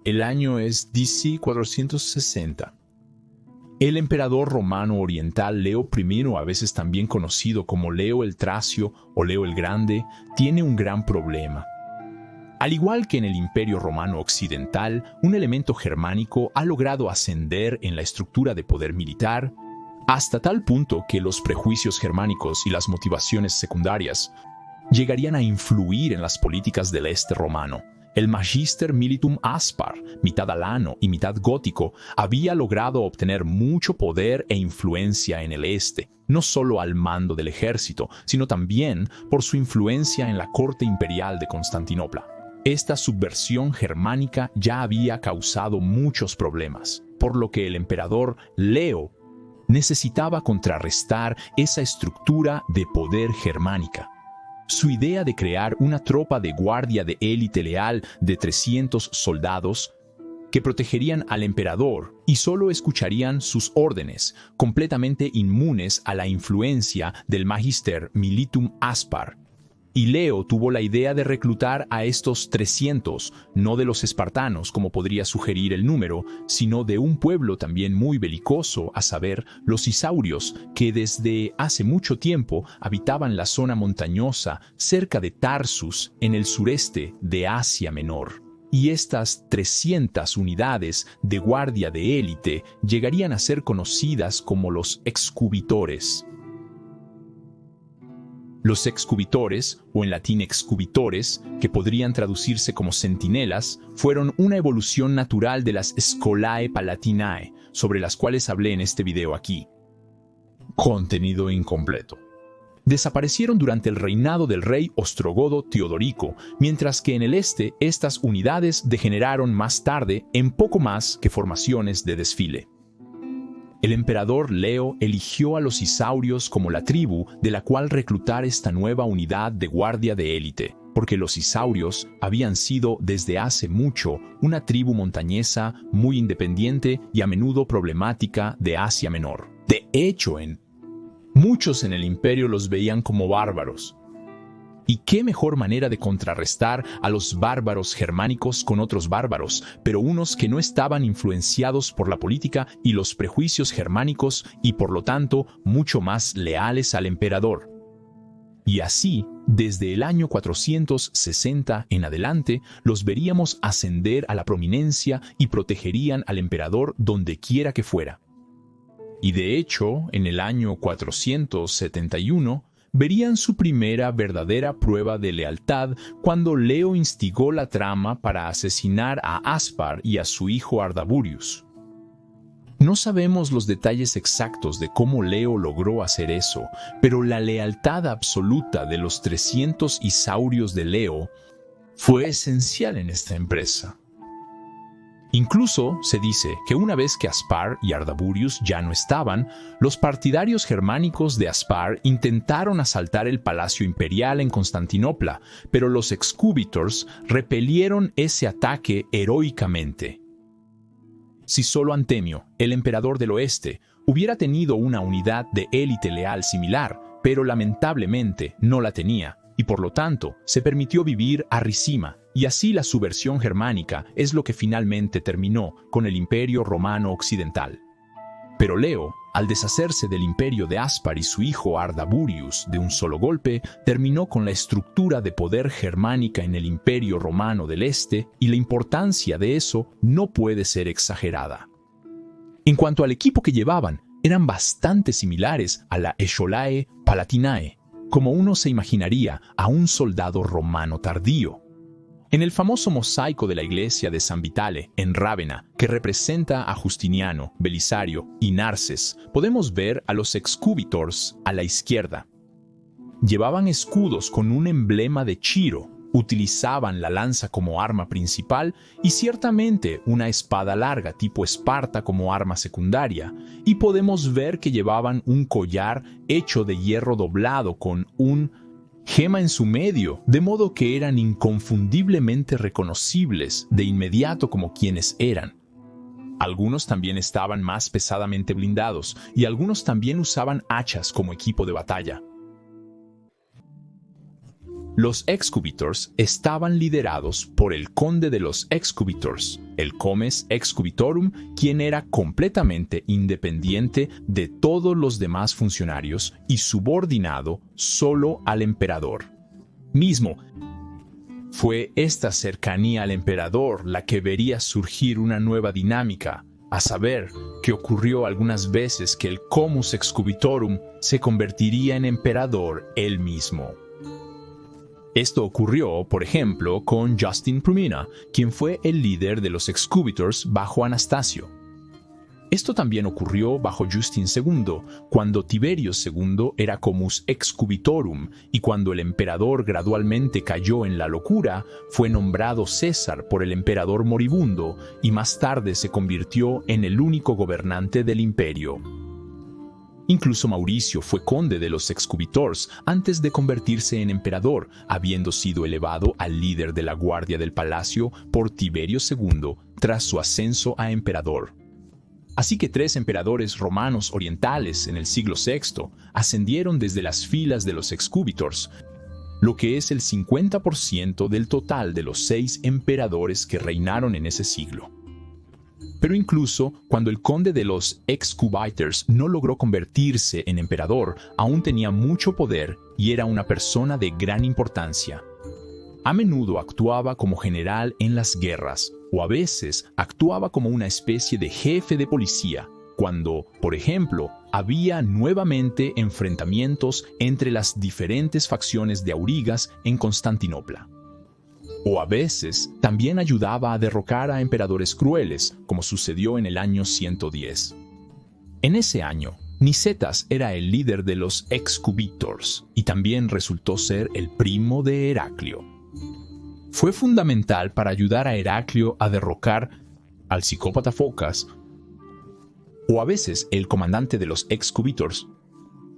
El año es DC 460. El emperador romano oriental Leo I, a veces también conocido como Leo el Tracio o Leo el Grande, tiene un gran problema. Al igual que en el Imperio Romano Occidental, un elemento germánico ha logrado ascender en la estructura de poder militar, hasta tal punto que los prejuicios germánicos y las motivaciones secundarias llegarían a influir en las políticas del este romano. El Magister Militum Aspar, mitad alano y mitad gótico, había logrado obtener mucho poder e influencia en el este, no solo al mando del ejército, sino también por su influencia en la corte imperial de Constantinopla. Esta subversión germánica ya había causado muchos problemas, por lo que el emperador Leo necesitaba contrarrestar esa estructura de poder germánica. Su idea de crear una tropa de guardia de élite leal de 300 soldados que protegerían al emperador y solo escucharían sus órdenes, completamente inmunes a la influencia del Magister Militum Aspar. Y Leo tuvo la idea de reclutar a estos 300, no de los espartanos como podría sugerir el número, sino de un pueblo también muy belicoso, a saber, los isaurios, que desde hace mucho tiempo habitaban la zona montañosa cerca de Tarsus, en el sureste de Asia Menor. Y estas 300 unidades de guardia de élite llegarían a ser conocidas como los excubitores. Los excubitores, o en latín excubitores, que podrían traducirse como centinelas, fueron una evolución natural de las Scholae Palatinae, sobre las cuales hablé en este video aquí. Contenido incompleto. Desaparecieron durante el reinado del rey ostrogodo Teodorico, mientras que en el este estas unidades degeneraron más tarde en poco más que formaciones de desfile. El emperador Leo eligió a los isaurios como la tribu de la cual reclutar esta nueva unidad de guardia de élite, porque los isaurios habían sido desde hace mucho una tribu montañesa muy independiente y a menudo problemática de Asia Menor. De hecho, muchos en el imperio los veían como bárbaros. ¿Y qué mejor manera de contrarrestar a los bárbaros germánicos con otros bárbaros, pero unos que no estaban influenciados por la política y los prejuicios germánicos y por lo tanto mucho más leales al emperador? Y así, desde el año 460 en adelante, los veríamos ascender a la prominencia y protegerían al emperador donde quiera que fuera. Y de hecho, en el año 471, verían su primera verdadera prueba de lealtad cuando Leo instigó la trama para asesinar a Aspar y a su hijo Ardaburius. No sabemos los detalles exactos de cómo Leo logró hacer eso, pero la lealtad absoluta de los 300 isaurios de Leo fue esencial en esta empresa. Incluso se dice que una vez que Aspar y Ardaburius ya no estaban, los partidarios germánicos de Aspar intentaron asaltar el palacio imperial en Constantinopla, pero los excubitors repelieron ese ataque heroicamente. Si solo Antemio, el emperador del oeste, hubiera tenido una unidad de élite leal similar, pero lamentablemente no la tenía, y por lo tanto se permitió vivir a Ricima, y así la subversión germánica es lo que finalmente terminó con el Imperio Romano Occidental. Pero Leo, al deshacerse del imperio de Aspar y su hijo Ardaburius de un solo golpe, terminó con la estructura de poder germánica en el Imperio Romano del Este, y la importancia de eso no puede ser exagerada. En cuanto al equipo que llevaban, eran bastante similares a la Scholae Palatinae, como uno se imaginaría a un soldado romano tardío. En el famoso mosaico de la iglesia de San Vitale, en Rávena, que representa a Justiniano, Belisario y Narses, podemos ver a los excubitors a la izquierda. Llevaban escudos con un emblema de Chiro, utilizaban la lanza como arma principal y ciertamente una espada larga tipo Esparta como arma secundaria, y podemos ver que llevaban un collar hecho de hierro doblado con un gema en su medio, de modo que eran inconfundiblemente reconocibles de inmediato como quienes eran. Algunos también estaban más pesadamente blindados y algunos también usaban hachas como equipo de batalla. Los excubitors estaban liderados por el conde de los excubitors, el comes excubitorum, quien era completamente independiente de todos los demás funcionarios y subordinado solo al emperador mismo. Fue esta cercanía al emperador la que vería surgir una nueva dinámica, a saber, que ocurrió algunas veces que el comus excubitorum se convertiría en emperador él mismo. Esto ocurrió, por ejemplo, con Justin Prumina, quien fue el líder de los excubitors bajo Anastasio. Esto también ocurrió bajo Justin II, cuando Tiberio II era comus excubitorum y cuando el emperador gradualmente cayó en la locura, fue nombrado César por el emperador moribundo y más tarde se convirtió en el único gobernante del imperio. Incluso Mauricio fue conde de los excubitors antes de convertirse en emperador, habiendo sido elevado al líder de la guardia del palacio por Tiberio II tras su ascenso a emperador. Así que 3 emperadores romanos orientales en el siglo VI ascendieron desde las filas de los excubitors, lo que es el 50% del total de los 6 emperadores que reinaron en ese siglo. Pero incluso cuando el conde de los excubitors no logró convertirse en emperador, aún tenía mucho poder y era una persona de gran importancia. A menudo actuaba como general en las guerras, o a veces actuaba como una especie de jefe de policía, cuando, por ejemplo, había nuevamente enfrentamientos entre las diferentes facciones de aurigas en Constantinopla. O a veces también ayudaba a derrocar a emperadores crueles, como sucedió en el año 110. En ese año, Nicetas era el líder de los excubitors y también resultó ser el primo de Heraclio. Fue fundamental para ayudar a Heraclio a derrocar al psicópata Focas, o a veces el comandante de los excubitors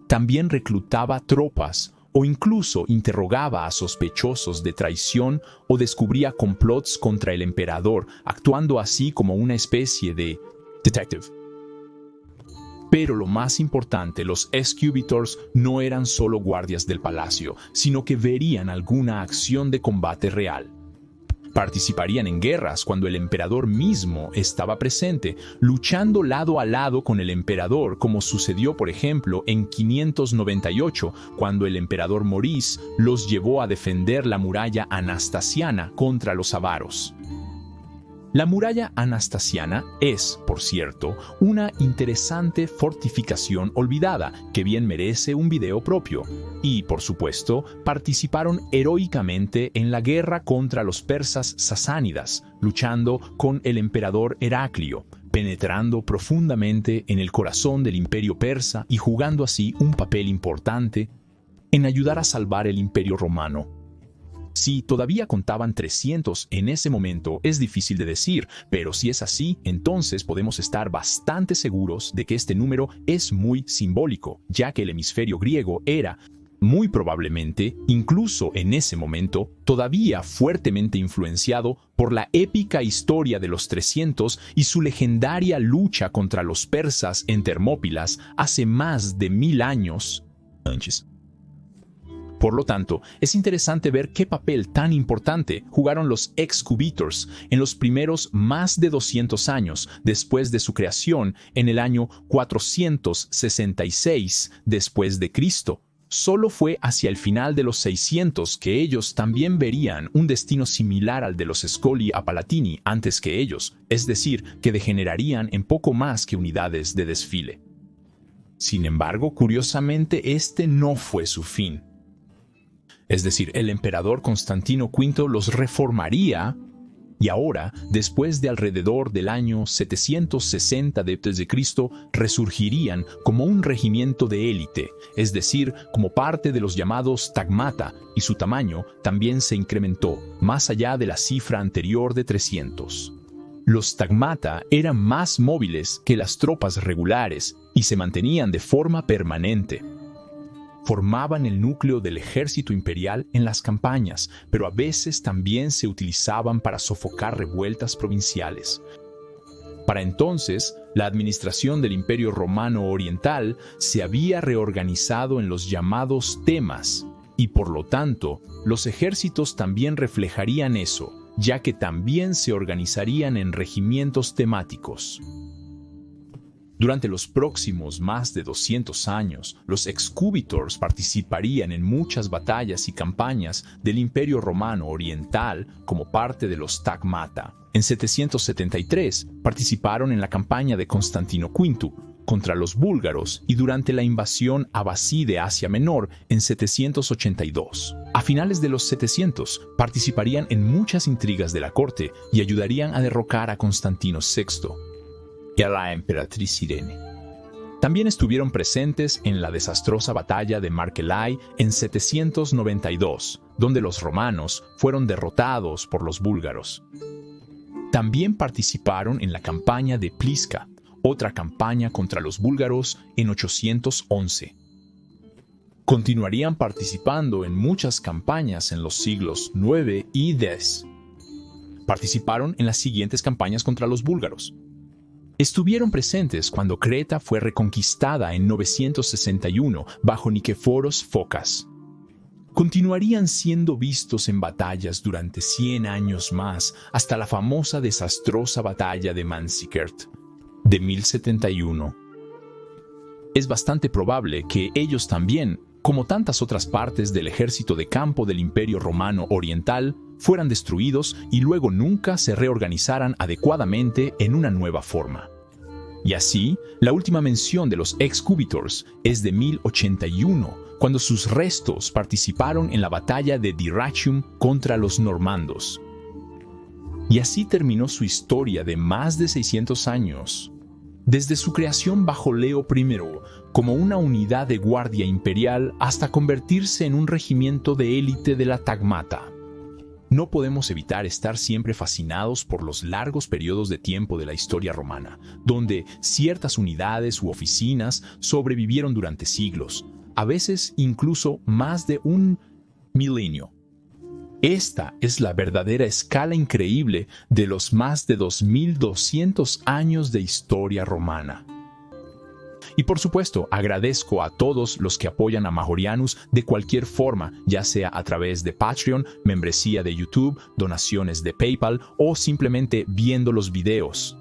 también reclutaba tropas o incluso interrogaba a sospechosos de traición o descubría complots contra el emperador, actuando así como una especie de detective. Pero lo más importante, los excubitors no eran solo guardias del palacio, sino que verían alguna acción de combate real. Participarían en guerras cuando el emperador mismo estaba presente, luchando lado a lado con el emperador, como sucedió, por ejemplo, en 598, cuando el emperador Maurice los llevó a defender la muralla anastasiana contra los avaros. La muralla anastasiana es, por cierto, una interesante fortificación olvidada que bien merece un video propio. Y, por supuesto, participaron heroicamente en la guerra contra los persas sasánidas, luchando con el emperador Heraclio, penetrando profundamente en el corazón del imperio persa y jugando así un papel importante en ayudar a salvar el imperio romano. Si todavía contaban 300 en ese momento es difícil de decir, pero si es así, entonces podemos estar bastante seguros de que este número es muy simbólico, ya que el hemisferio griego era, muy probablemente, incluso en ese momento, todavía fuertemente influenciado por la épica historia de los 300 y su legendaria lucha contra los persas en Termópilas hace más de 1000 años. Por lo tanto, es interesante ver qué papel tan importante jugaron los excubitors en los primeros más de 200 años después de su creación en el año 466 después de Cristo. Solo fue hacia el final de los 600 que ellos también verían un destino similar al de los Scoli Palatini antes que ellos, es decir, que degenerarían en poco más que unidades de desfile. Sin embargo, curiosamente, este no fue su fin. Es decir, el emperador Constantino V los reformaría y ahora, después de alrededor del año 760 d.C., resurgirían como un regimiento de élite, es decir, como parte de los llamados tagmata, y su tamaño también se incrementó, más allá de la cifra anterior de 300. Los tagmata eran más móviles que las tropas regulares y se mantenían de forma permanente. Formaban el núcleo del ejército imperial en las campañas, pero a veces también se utilizaban para sofocar revueltas provinciales. Para entonces, la administración del Imperio Romano Oriental se había reorganizado en los llamados temas, y por lo tanto, los ejércitos también reflejarían eso, ya que también se organizarían en regimientos temáticos. Durante los próximos más de 200 años, los excubitors participarían en muchas batallas y campañas del Imperio Romano Oriental como parte de los Tagmata. En 773 participaron en la campaña de Constantino V contra los búlgaros y durante la invasión abasí de Asia Menor en 782. A finales de los 700 participarían en muchas intrigas de la corte y ayudarían a derrocar a Constantino VI y a la emperatriz Irene. También estuvieron presentes en la desastrosa batalla de Markelai en 792, donde los romanos fueron derrotados por los búlgaros. También participaron en la campaña de Pliska, otra campaña contra los búlgaros en 811. Continuarían participando en muchas campañas en los siglos IX y X. Participaron en las siguientes campañas contra los búlgaros. Estuvieron presentes cuando Creta fue reconquistada en 961 bajo Niceforos Focas. Continuarían siendo vistos en batallas durante 100 años más, hasta la famosa desastrosa batalla de Manzikert, de 1071. Es bastante probable que ellos también, como tantas otras partes del ejército de campo del Imperio Romano Oriental, fueran destruidos y luego nunca se reorganizaran adecuadamente en una nueva forma. Y así, la última mención de los excubitors es de 1081, cuando sus restos participaron en la batalla de Dyrrhachium contra los normandos. Y así terminó su historia de más de 600 años. Desde su creación bajo Leo I como una unidad de guardia imperial hasta convertirse en un regimiento de élite de la Tagmata. No podemos evitar estar siempre fascinados por los largos periodos de tiempo de la historia romana, donde ciertas unidades u oficinas sobrevivieron durante siglos, a veces incluso más de un milenio. Esta es la verdadera escala increíble de los más de 2200 años de historia romana. Y por supuesto, agradezco a todos los que apoyan a Majorianus de cualquier forma, ya sea a través de Patreon, membresía de YouTube, donaciones de PayPal o simplemente viendo los videos.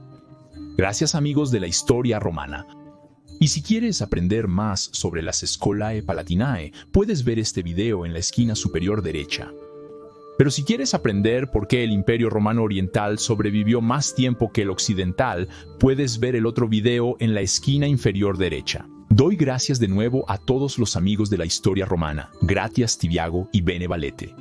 Gracias, amigos de la historia romana. Y si quieres aprender más sobre las Scholae Palatinae, puedes ver este video en la esquina superior derecha. Pero si quieres aprender por qué el Imperio Romano Oriental sobrevivió más tiempo que el occidental, puedes ver el otro video en la esquina inferior derecha. Doy gracias de nuevo a todos los amigos de la historia romana. Gratias Tibiago y Bene Valete.